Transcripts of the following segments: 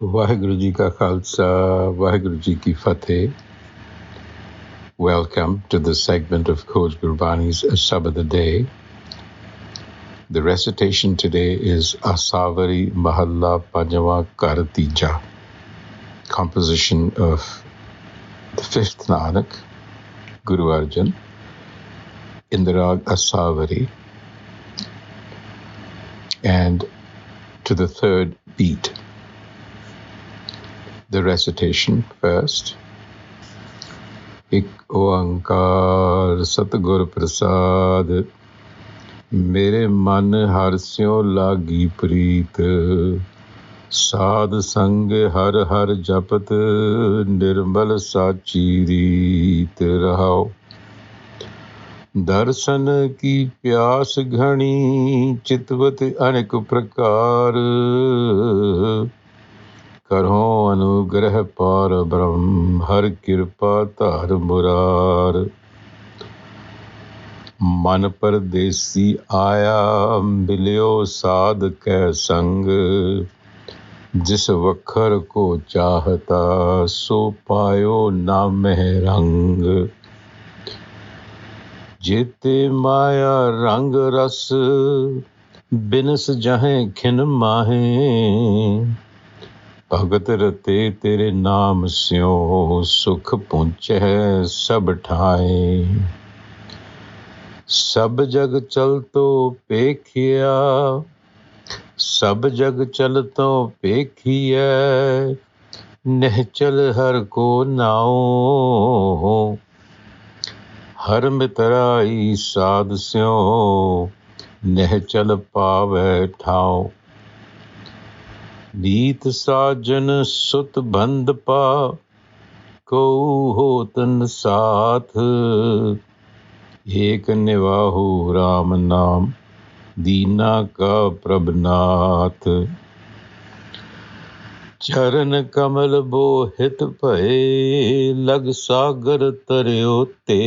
Vaheguru Ji Ka Khalsa, Vaheguru Ji Ki Fateh. Welcome to this segment of Coach Gurbani's a-sabad-a-day. The recitation today is Asavari Mahalla Panjava Karatija, composition of the fifth Nanak, Guru Arjan, in the rag Asavari, and to the third beat. The recitation first. Ik oankar Satgur Prasad, mere man Har Siu lagi Preet, ਸਾਧ ਸੰਗ ਹਰ ਹਰ ਜਪਤ ਨਿਰਮਲ ਸਾਚੀ ਰੀਤ ਰਹਾਓ। ਦਰਸ਼ਨ ਕੀ ਪਿਆਸ ਘਣੀ ਚਿਤਵਤ ਅਨੇਕ ਪ੍ਰਕਾਰ, ਕਰੋ ਅਨੁਗ੍ਰਹ ਪਾਰ ਬ੍ਰਹਮ ਹਰ ਕਿਰਪਾ ਧਾਰ ਮੁਰਾਰ। ਮਨ ਪਰਦੇਸੀ ਆਇਆ ਮਿਲਿਓ ਸਾਧ ਕੈ ਸੰਗ, ਜਿਸ ਵਖਰ ਕੋ ਚਾਹਤਾ ਸੋ ਪਾਇਓ ਨਾਮਹਿ ਰੰਗ। ਜੇਤੇ ਮਾਇਆ ਰੰਗ ਰਸ ਬਿਨਸ ਜਹੇ ਖਿਨ ਮਾਹੇ, ਭਗਤ ਰਤੇ ਤੇਰੇ ਨਾਮ ਸਿਓ ਸੁਖ ਪਹੁੰਚੈ ਸਭ ਠਾਏ। ਸਭ ਜਗ ਚਲਤੋ ਪੇਖਿਆ ਸਭ ਜਗ ਚਲਤੋਂ ਪੇਖੀਐ, ਨਿਹਚਲ ਹਰ ਕੋ ਨਾਉ। ਹਰ ਮਿਤਰਾਈ ਸਾਧ ਸਿਉ ਨਿਹਚਲ ਪਾਵੈ ਠਾਉ। ਨੀਤ ਸਾਜਨ ਸੁਤ ਬੰਧ ਪਾ ਕਉ ਹੋਤਨ ਸਾਥ, ਏਕ ਨਿਵਾਹੂ ਰਾਮ ਨਾਮ दीना का प्रभनाथ। चरण कमल बोहित भये लग सागर तरियो ते,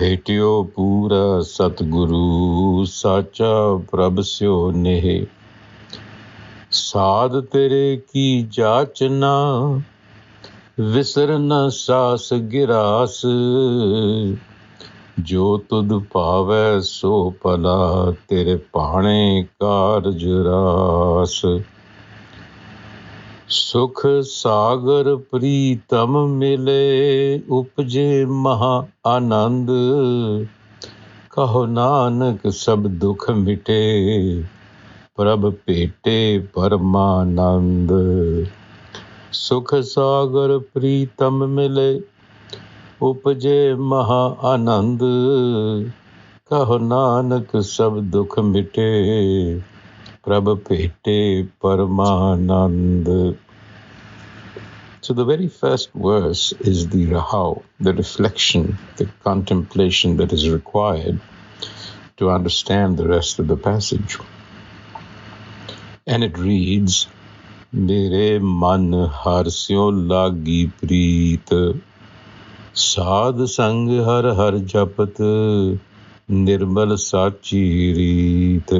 भेटियो पूरा सतगुरु साचा प्रभ स्यो नेह। साध तेरे की जाचना विसर न सास गिरास, ਜੋ ਤੁਧ ਭਾਵੈ ਸੋ ਭਲਾ ਤੇਰੇ ਭਾਣੇ ਕਾਰਜ ਰਾਸ। ਸੁਖ ਸਾਗਰ ਪ੍ਰੀਤਮ ਮਿਲੇ ਉਪਜੇ ਮਹਾ ਆਨੰਦ, ਕਹੋ ਨਾਨਕ ਸਭ ਦੁਖ ਮਿਟੇ ਪ੍ਰਭ ਭੇਟੇ ਪਰਮਾਨੰਦ। ਸੁਖ ਸਾਗਰ ਪ੍ਰੀਤਮ ਮਿਲੇ ਉਪਜੇ ਮਹਾ ਆਨੰਦ, ਕਹੋ ਨਾਨਕ ਸਭ ਦੁਖ ਮਿਟੇ ਪ੍ਰਭ ਭੇਟੇ Parmanand. So the very first verse is the rahau, the reflection, the contemplation that is required to understand the rest of the passage. And it reads, Mere man har siu lagi preet, ਸਾਧ ਸੰਗ ਹਰ ਹਰ ਜਪਤ ਨਿਰਮਲ ਸਾਚੀ ਰੀਤ।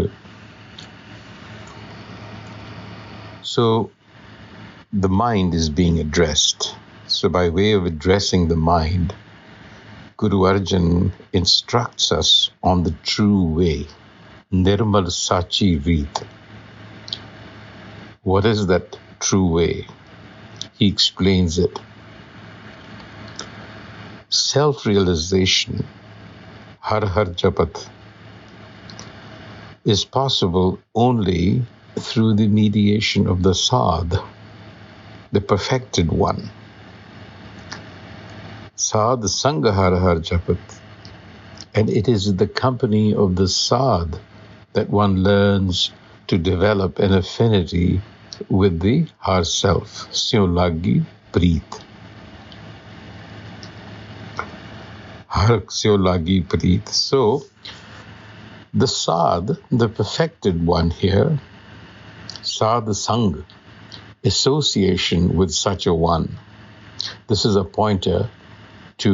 So the mind is being addressed. So by way of addressing the mind, Guru Arjan instructs us on the true way, nirmal sachi reet. What is that true way? He explains it. Self-realization, har har japat, is possible only through the mediation of the Sad, the perfected one. Sad Sangha har har japat, and it is the company of the Sad that one learns to develop an affinity with the Har Self, Siu lagi Preet. Har Siu lagi Preet. So, the Sad, the perfected one here, Sad Sang, association with such a one. This is a pointer to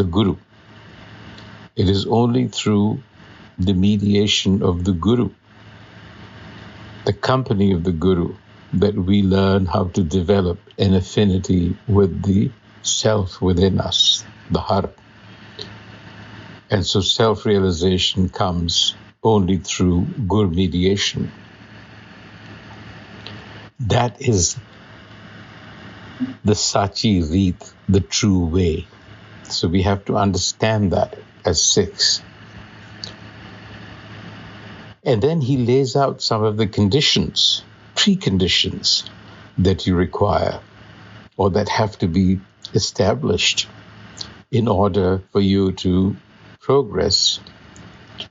the Guru. It is only through the mediation of the Guru, the company of the Guru, that we learn how to develop an affinity with the self within us, the Har. And so self-realization comes only through Gur mediation. That is the Sachi Reet, the true way. So we have to understand that as Sikhs. And then he lays out some of the conditions, preconditions that you require or that have to be established in order for you to progress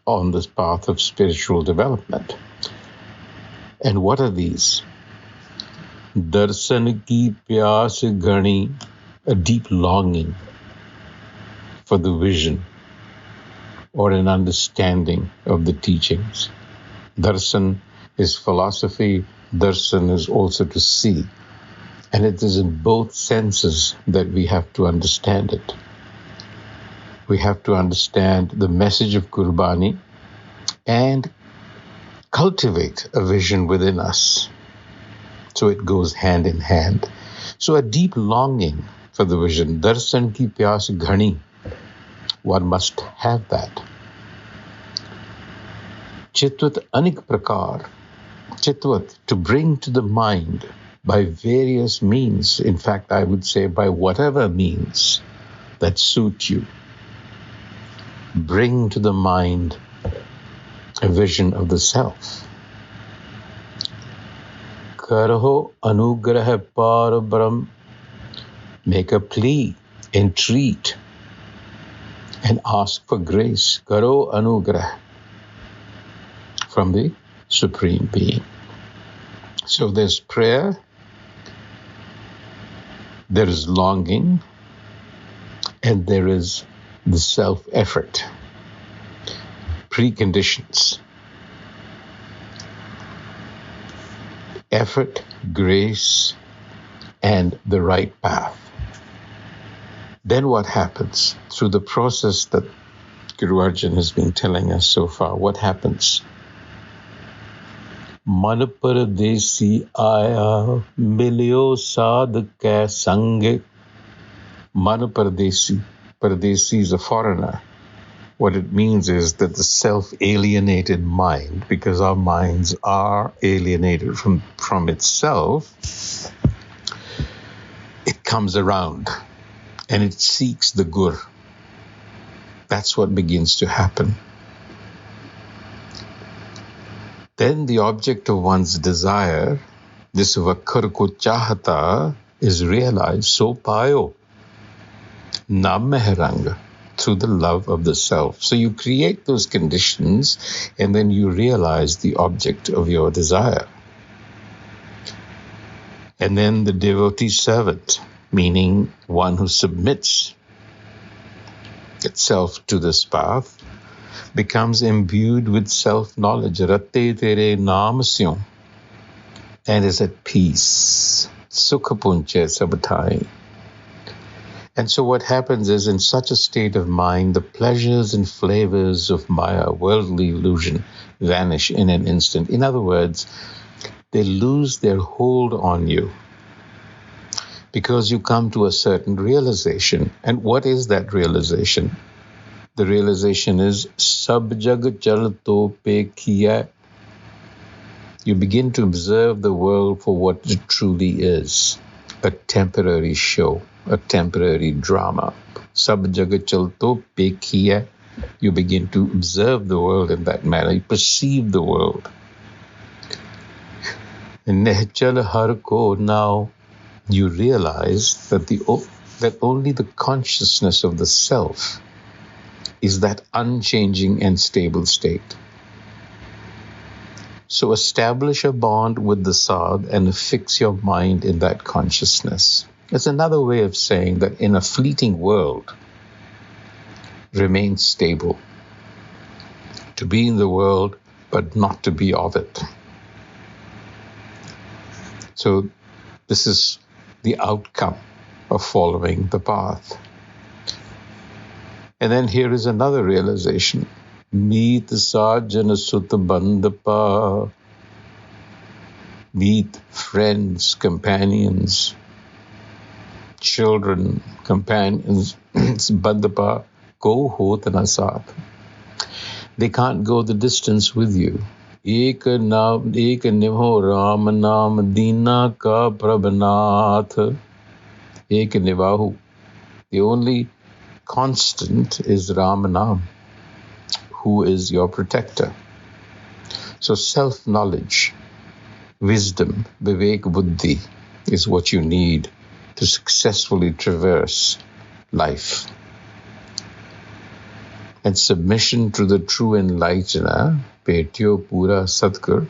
on this path of spiritual development. And what are these? Darsan ki pyas ghani, a deep longing for the vision or an understanding of the teachings. Darsan is philosophy. Darsan is also to see. And it is in both senses that we have to understand it. We have to understand the message of Gurbani and cultivate a vision within us. So it goes hand in hand. So a deep longing for the vision. Darsan ki pyas ghani. One must have that. Chitvat anik prakar. Chitvat, to bring to the mind by various means. In fact, I would say by whatever means that suit you. Bring to the mind a vision of the self. Karaho anugrah par brahm. Make a plea, entreat, and ask for grace. Karo anugrah from the Supreme Being. So there's prayer, there is longing, and there is the self-effort. Preconditions. Effort, grace, and the right path. Then what happens? Through the process that Guru Arjan has been telling us so far, what happens? Man paradesi aaya, milyo sadh ke sang. Man paradesi. Paradesi is a foreigner. What it means is that the self-alienated mind, because our minds are alienated from itself, it comes around and it seeks the Gur. That's what begins to happen. Then the object of one's desire, this vakkar ko chahata, is realized. So payo, nam mehrang, through the love of the self. So you create those conditions and then you realize the object of your desire. And then the devotee servant, meaning one who submits itself to this path, becomes imbued with self-knowledge, ratte tere naam syon, and is at peace. Sukha punche sabthai. And so what happens is, in such a state of mind, the pleasures and flavors of Maya, worldly illusion, vanish in an instant. In other words, they lose their hold on you because you come to a certain realization. And what is that realization? The realization is sab jag chalto pe kiya. You begin to observe the world for what it truly is, a temporary show, a temporary drama. Sab jag chalto pe kiya. You begin to observe the world in that manner. You perceive the world. In Nehchal Har Ko, now you realize that only the consciousness of the self is that unchanging and stable state. So establish a bond with the Sad and fix your mind in that consciousness. It's another way of saying that in a fleeting world, remain stable. To be in the world, but not to be of it. So this is the outcome of following the path. And then here is another realization. Meet sajjana sutta bandapa. meet friends, companions, children, companions, bandapa, ko hot na saath. They can't go the distance with you. Ek niho Ram naam Dina ka Prabhanath. Ek nivahu. The only constant is Ram Naam, who is your protector. So self-knowledge, wisdom, vivek buddhi is what you need to successfully traverse life. And submission to the true enlightener, Petyo Pura Sadgur,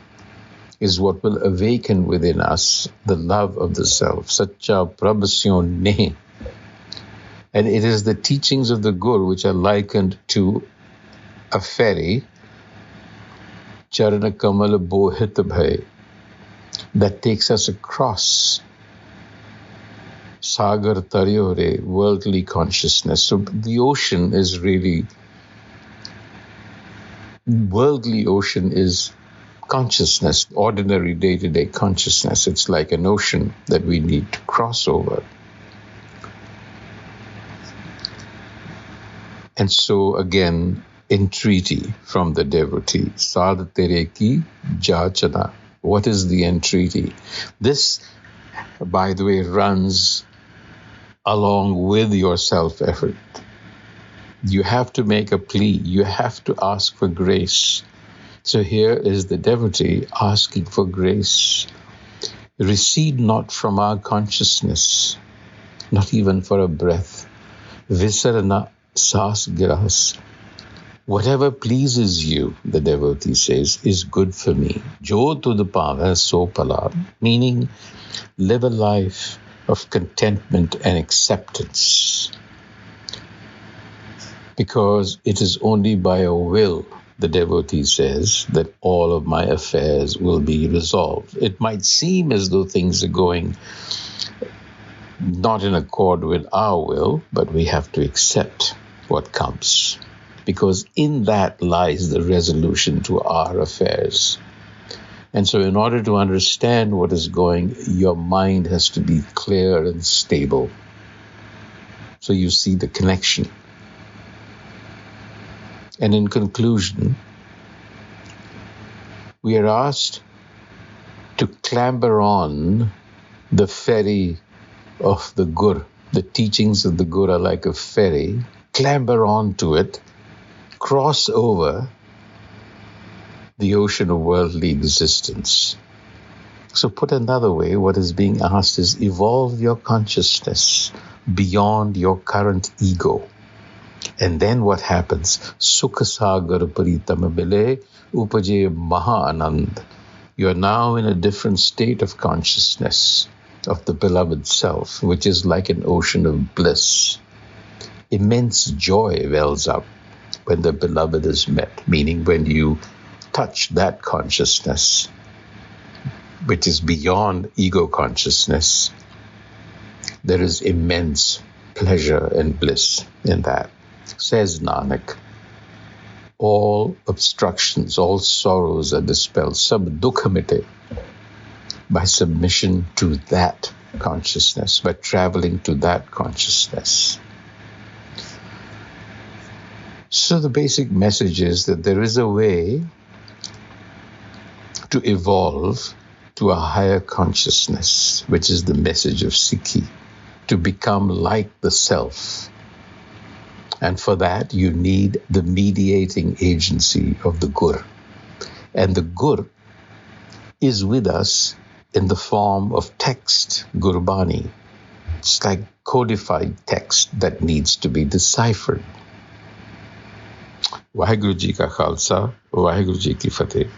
is what will awaken within us the love of the self. Sacha Prabhasyon Ne. And it is the teachings of the Guru which are likened to a ferry, Charana Kamal Bohit Bhai, that takes us across Sagar Taryore, worldly consciousness. So the ocean is really, worldly ocean is consciousness, ordinary day-to-day consciousness. It's like an ocean that we need to cross over. And so again, entreaty from the devotee, Sad tere ki jachana. What is the entreaty? This, by the way, runs along with your self-effort. You have to make a plea. You have to ask for grace. So here is the devotee asking for grace. Recede not from our consciousness, not even for a breath. Visarana sas giras. Whatever pleases you, the devotee says, is good for me. Jo tud pave so pala, meaning live a life of contentment and acceptance. Because it is only by a will, the devotee says, that all of my affairs will be resolved. It might seem as though things are going not in accord with our will, but we have to accept what comes. Because in that lies the resolution to our affairs. And so in order to understand what is going, your mind has to be clear and stable. So you see the connection. And in conclusion, we are asked to clamber on the ferry of the Gur. The teachings of the Gur are like a ferry. Clamber onto it, cross over the ocean of worldly existence. So put another way, what is being asked is evolve your consciousness beyond your current ego. And then what happens? Sukha sagar paritama bile upaje maha anand. You are now in a different state of consciousness of the beloved self, which is like an ocean of bliss. Immense joy wells up when the beloved is met, meaning when you touch that consciousness, which is beyond ego consciousness, there is immense pleasure and bliss in that. Says Nanak, all obstructions, all sorrows are dispelled, sab dukh mite, by submission to that consciousness, by traveling to that consciousness. So the basic message is that there is a way to evolve to a higher consciousness, which is the message of Sikhi, to become like the self. And for that, you need the mediating agency of the Gur. And the Gur is with us in the form of text, Gurbani. It's like codified text that needs to be deciphered. Vaheguru Ji ka Khalsa, Vaheguru Ji ki Fateh.